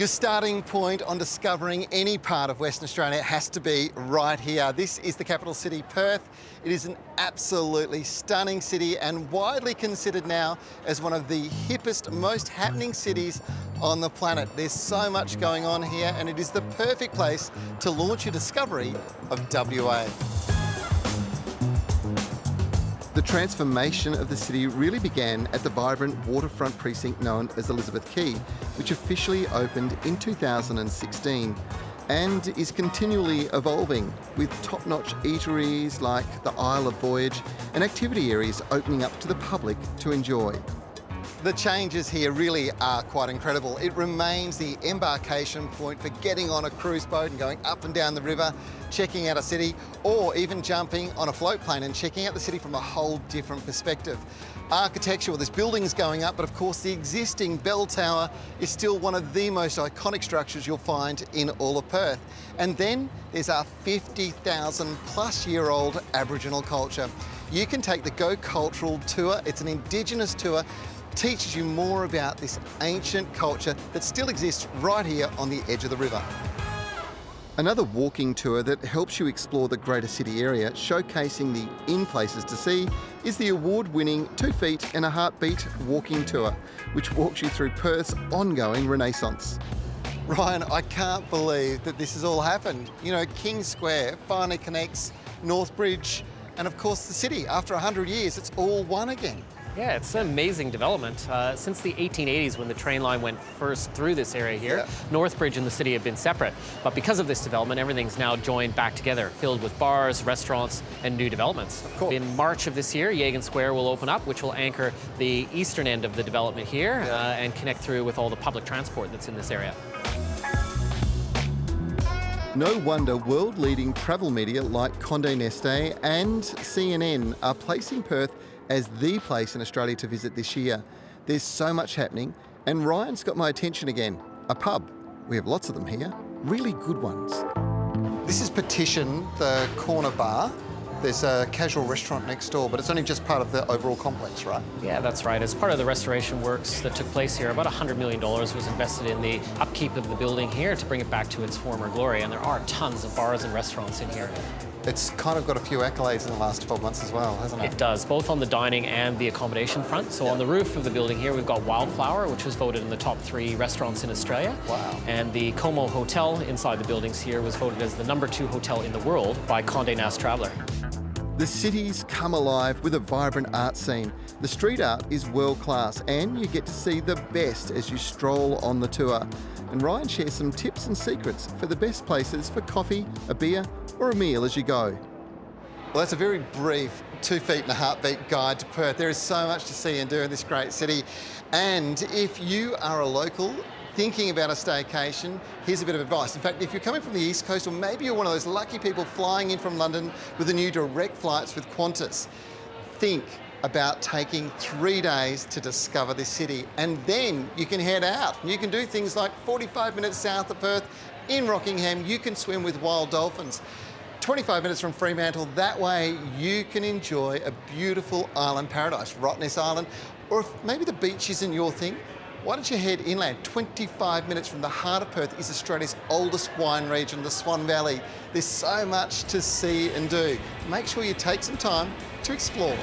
Your starting point on discovering any part of Western Australia has to be right here. This is the capital city, Perth. It is an absolutely stunning city and widely considered now as one of the hippest, most happening cities on the planet. There's so much going on here and it is the perfect place to launch your discovery of WA. The transformation of the city really began at the vibrant waterfront precinct known as Elizabeth Quay, which officially opened in 2016 and is continually evolving with top-notch eateries like the Isle of Voyage and activity areas opening up to the public to enjoy. The changes here really are quite incredible. It remains the embarkation point for getting on a cruise boat and going up and down the river, checking out a city, or even jumping on a float plane and checking out the city from a whole different perspective. Architecture, well, there's buildings going up, but of course the existing bell tower is still one of the most iconic structures you'll find in all of Perth. And then there's our 50,000 plus year old Aboriginal culture. You can take the Go Cultural tour. It's an Indigenous tour. Teaches you more about this ancient culture that still exists right here on the edge of the river. Another walking tour that helps you explore the greater city area, showcasing the in places to see, is the award-winning 2 feet and a heartbeat walking tour, which walks you through Perth's ongoing renaissance. Ryan, I can't believe that this has all happened. You know, King Square finally connects Northbridge and of course the city. After 100 years, it's all one again. Yeah, it's an amazing development. Since the 1880s, when the train line went first through this area here, Northbridge and the city have been separate. But because of this development, everything's now joined back together, filled with bars, restaurants, and new developments. In March of this year, Yagan Square will open up, which will anchor the eastern end of the development here and connect through with all the public transport that's in this area. No wonder world-leading travel media like Condé Nast and CNN are placing Perth as the place in Australia to visit this year. There's so much happening, and Ryan's got my attention again. A pub. We have lots of them here. Really good ones. This is Petition, the corner bar. There's a casual restaurant next door, but it's only just part of the overall complex, right? Yeah, that's right. As part of the restoration works that took place here, about $100 million was invested in the upkeep of the building here to bring it back to its former glory, and there are tons of bars and restaurants in here. It's kind of got a few accolades in the last 12 months as well, hasn't it? It does, both on the dining and the accommodation front. So on the roof of the building here, we've got Wildflower, which was voted in the top 3 restaurants in Australia. Wow. And the Como Hotel inside the buildings here was voted as the #2 hotel in the world by Condé Nast Traveller. The city's come alive with a vibrant art scene. The street art is world class and you get to see the best as you stroll on the tour. And Ryan shares some tips and secrets for the best places for coffee, a beer or a meal as you go. Well, that's a very brief 2 feet and a heartbeat guide to Perth. There is so much to see and do in this great city. And if you are a local thinking about a staycation, here's a bit of advice. In fact, if you're coming from the East Coast, or maybe you're one of those lucky people flying in from London with the new direct flights with Qantas, think about taking 3 days to discover this city. And then you can head out. You can do things like 45 minutes south of Perth, in Rockingham, you can swim with wild dolphins. 25 minutes from Fremantle, that way you can enjoy a beautiful island paradise, Rottnest Island, or if maybe the beach isn't your thing, why don't you head inland? 25 minutes from the heart of Perth is Australia's oldest wine region, the Swan Valley. There's so much to see and do. Make sure you take some time to explore.